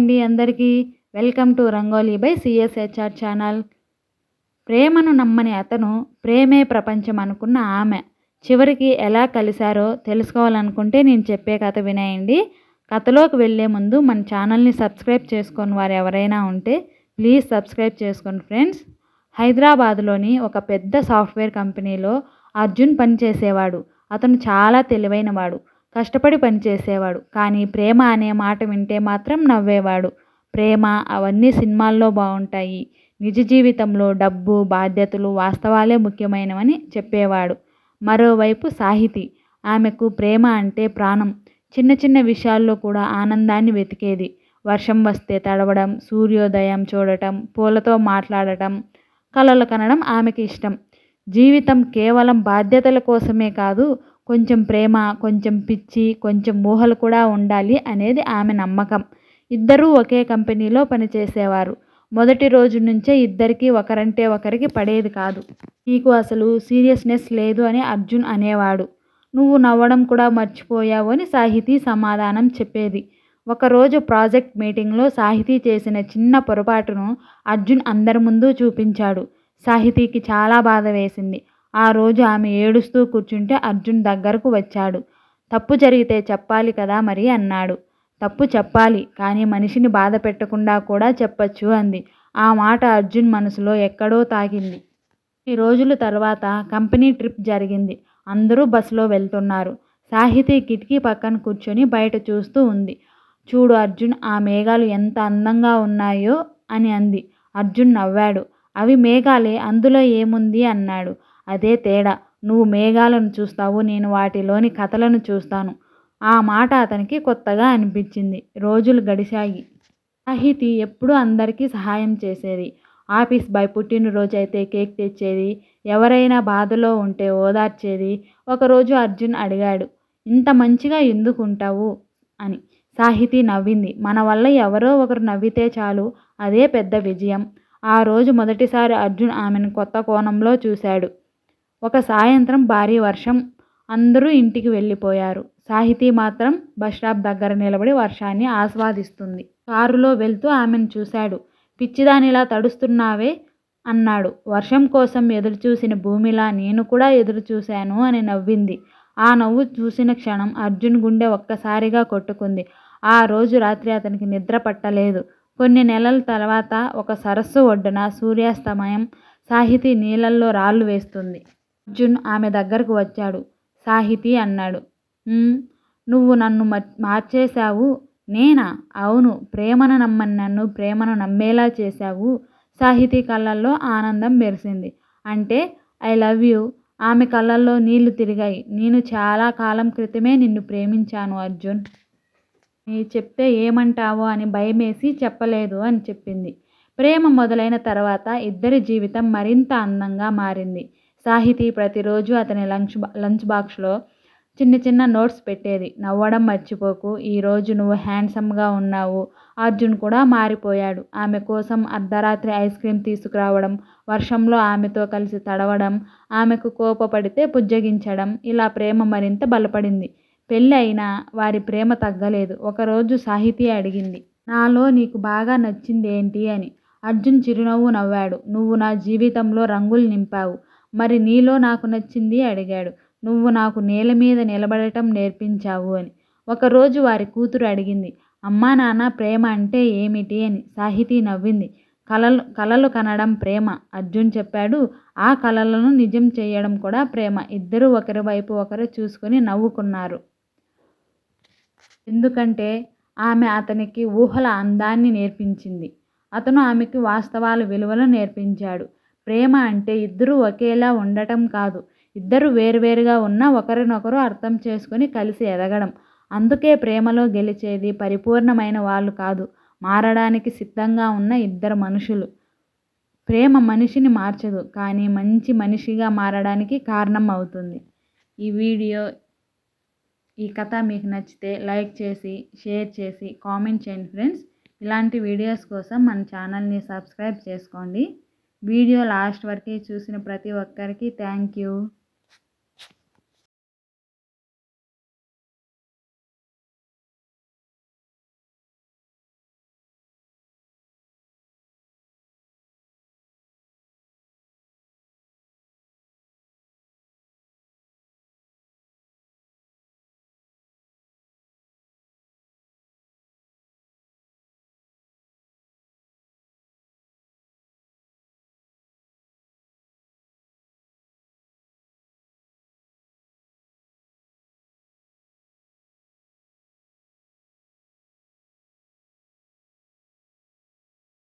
అండి అందరికీ. Welcome to Rangoli by CSHR channel. ప్రేమను నమ్మని అతను, ప్రేమే ప్రపంచం అనుకున్న ఆమె చివరికి ఎలా కలిశారో తెలుసుకోవాలనుకుంటే నేను చెప్పే కథ వినేయండి. కథలోకి వెళ్ళే ముందు మన ఛానల్ని సబ్స్క్రైబ్ చేసుకొని వారు ఎవరైనా ఉంటే ప్లీజ్ సబ్స్క్రైబ్ చేసుకోండి ఫ్రెండ్స్. హైదరాబాద్లోని ఒక పెద్ద సాఫ్ట్వేర్ కంపెనీలో అర్జున్ పనిచేసేవాడు. అతను చాలా తెలివైనవాడు, కష్టపడి పనిచేసేవాడు. కానీ ప్రేమ అనే మాట వింటే మాత్రం నవ్వేవాడు. ప్రేమ అవన్నీ సినిమాల్లో బాగుంటాయి, నిజ జీవితంలో డబ్బు, బాధ్యతలు, వాస్తవాలే ముఖ్యమైనవని చెప్పేవాడు. మరోవైపు సాహితి, ఆమెకు ప్రేమ అంటే ప్రాణం. చిన్న చిన్న విషయాల్లో కూడా ఆనందాన్ని వెతికేది. వర్షం వస్తే తడవడం, సూర్యోదయం చూడటం, పూలతో మాట్లాడటం, కలలు కనడం ఆమెకి ఇష్టం. జీవితం కేవలం బాధ్యతల కోసమే కాదు, కొంచెం ప్రేమ, కొంచెం పిచ్చి, కొంచెం ఊహలు కూడా ఉండాలి అనేది ఆమె నమ్మకం. ఇద్దరూ ఒకే కంపెనీలో పనిచేసేవారు. మొదటి రోజు నుంచే ఇద్దరికీ ఒకరంటే ఒకరికి పడేది కాదు. నీకు అసలు సీరియస్నెస్ లేదు అని అర్జున్ అనేవాడు. నువ్వు నవ్వడం కూడా మర్చిపోయావు అని సాహితీ సమాధానం చెప్పేది. ఒకరోజు ప్రాజెక్ట్ మీటింగ్లో సాహితీ చేసిన చిన్న పొరపాటును అర్జున్ అందరి ముందు చూపించాడు. సాహితీకి చాలా బాధ వేసింది. ఆ రోజు ఆమె ఏడుస్తూ కూర్చుంటే అర్జున్ దగ్గరకు వచ్చాడు. తప్పు జరిగితే చెప్పాలి కదా మరి అన్నాడు. తప్పు చెప్పాలి, కానీ మనిషిని బాధ పెట్టకుండా కూడా చెప్పచ్చు అంది. ఆ మాట అర్జున్ మనసులో ఎక్కడో తాకింది. ఈ రోజుల తర్వాత కంపెనీ ట్రిప్ జరిగింది. అందరూ బస్సులో వెళ్తున్నారు. సాహితీ కిటికీ పక్కన కూర్చొని బయట చూస్తూ ఉంది. చూడు అర్జున్, ఆ మేఘాలు ఎంత అందంగా ఉన్నాయో అని అంది. అర్జున్ నవ్వాడు. అవి మేఘాలే, అందులో ఏముంది అన్నాడు. అదే తేడా, నువ్వు మేఘాలను చూస్తావు, నేను వాటిలోని కథలను చూస్తాను. ఆ మాట అతనికి కొత్తగా అనిపించింది. రోజులు గడిచాయి. సాహితి ఎప్పుడూ అందరికీ సహాయం చేసేది. ఆఫీస్ బాయ్ పుట్టినరోజు అయితే కేక్ తెచ్చేది, ఎవరైనా బాధలో ఉంటే ఓదార్చేది. ఒకరోజు అర్జున్ అడిగాడు, ఇంత మంచిగా ఎందుకు ఉంటావు అని. సాహితి నవ్వింది. మన వల్ల ఎవరో ఒకరు నవ్వితే చాలు, అదే పెద్ద విజయం. ఆ రోజు మొదటిసారి అర్జున్ ఆమెను కొత్త కోణంలో చూశాడు. ఒక సాయంత్రం భారీ వర్షం. అందరూ ఇంటికి వెళ్ళిపోయారు. సాహితి మాత్రం బస్టాప్ దగ్గర నిలబడి వర్షాన్ని ఆస్వాదిస్తుంది. కారులో వెళ్తూ ఆమెను చూశాడు. పిచ్చిదానిలా తడుస్తున్నావే అన్నాడు. వర్షం కోసం ఎదురుచూసిన భూమిలా నేను కూడా ఎదురుచూశాను అని నవ్వింది. ఆ నవ్వు చూసిన క్షణం అర్జున్ గుండె ఒక్కసారిగా కొట్టుకుంది. ఆ రోజు రాత్రి అతనికి నిద్ర పట్టలేదు. కొన్ని నెలల తర్వాత ఒక సరస్సు ఒడ్డున సూర్యాస్తమయం. సాహితి నీళ్ళల్లో రాళ్ళు వేస్తుంది. అర్జున్ ఆమె దగ్గరకు వచ్చాడు. సాహితి అన్నాడు, నువ్వు నన్ను మార్చేశావు. నేనా? అవును, ప్రేమను నమ్మని నన్ను ప్రేమను నమ్మేలా చేశావు. సాహితి కళ్ళల్లో ఆనందం మెరిసింది. అంటే ఐ లవ్ యూ. ఆమె కళ్ళల్లో నీళ్లు తిరిగాయి. నేను చాలా కాలం క్రితమే నిన్ను ప్రేమించాను అర్జున్. నీ చెప్తే ఏమంటావో అని భయమేసి చెప్పలేదు అని చెప్పింది. ప్రేమ మొదలైన తర్వాత ఇద్దరి జీవితం మరింత అందంగా మారింది. సాహితి ప్రతిరోజు అతని లంచ్ బాక్స్లో చిన్న చిన్న నోట్స్ పెట్టేది. నవ్వడం మర్చిపోకు, ఈరోజు నువ్వు హ్యాండ్సమ్గా ఉన్నావు. అర్జున్ కూడా మారిపోయాడు. ఆమె కోసం అర్ధరాత్రి ఐస్ క్రీమ్ తీసుకురావడం, వర్షంలో ఆమెతో కలిసి తడవడం, ఆమెకు కోపపడితే బుజ్జగించడం, ఇలా ప్రేమ మరింత బలపడింది. పెళ్ళి అయినా వారి ప్రేమ తగ్గలేదు. ఒకరోజు సాహితి అడిగింది, నాలో నీకు బాగా నచ్చింది ఏంటి అని. అర్జున్ చిరునవ్వు నవ్వాడు. నువ్వు నా జీవితంలో రంగులు నింపావు. మరి నీలో నాకు నచ్చింది అడిగాడు. నువ్వు నాకు నేల మీద నిలబడటం నేర్పించావు అని. ఒకరోజు వారి కూతురు అడిగింది, అమ్మా నాన్న ప్రేమ అంటే ఏమిటి అని. సాహితి నవ్వింది. కలలు కనడం ప్రేమ. అర్జున్ చెప్పాడు, ఆ కలలను నిజం చేయడం కూడా ప్రేమ. ఇద్దరూ ఒకరి వైపు ఒకరు చూసుకుని నవ్వుకున్నారు. ఎందుకంటే ఆమె అతనికి ఊహల అందాన్ని నేర్పించింది. అతను ఆమెకి వాస్తవాల విలువలు నేర్పించాడు. ప్రేమ అంటే ఇద్దరూ ఒకేలా ఉండటం కాదు, ఇద్దరు వేరువేరుగా ఉన్నా ఒకరినొకరు అర్థం చేసుకొని కలిసి ఎదగడం. అందుకే ప్రేమలో గెలిచేది పరిపూర్ణమైన వాళ్ళు కాదు, మారడానికి సిద్ధంగా ఉన్న ఇద్దరు మనుషులు. ప్రేమ మనిషిని మార్చదు, కానీ మంచి మనిషిగా మారడానికి కారణం అవుతుంది. ఈ కథ మీకు నచ్చితే లైక్ చేసి, షేర్ చేసి, కామెంట్ చేయండి ఫ్రెండ్స్. ఇలాంటి వీడియోస్ కోసం మన ఛానల్ని సబ్స్క్రైబ్ చేసుకోండి. వీడియో లాస్ట్ వరకు చూసిన ప్రతి ఒక్కరికి థ్యాంక్ యూ.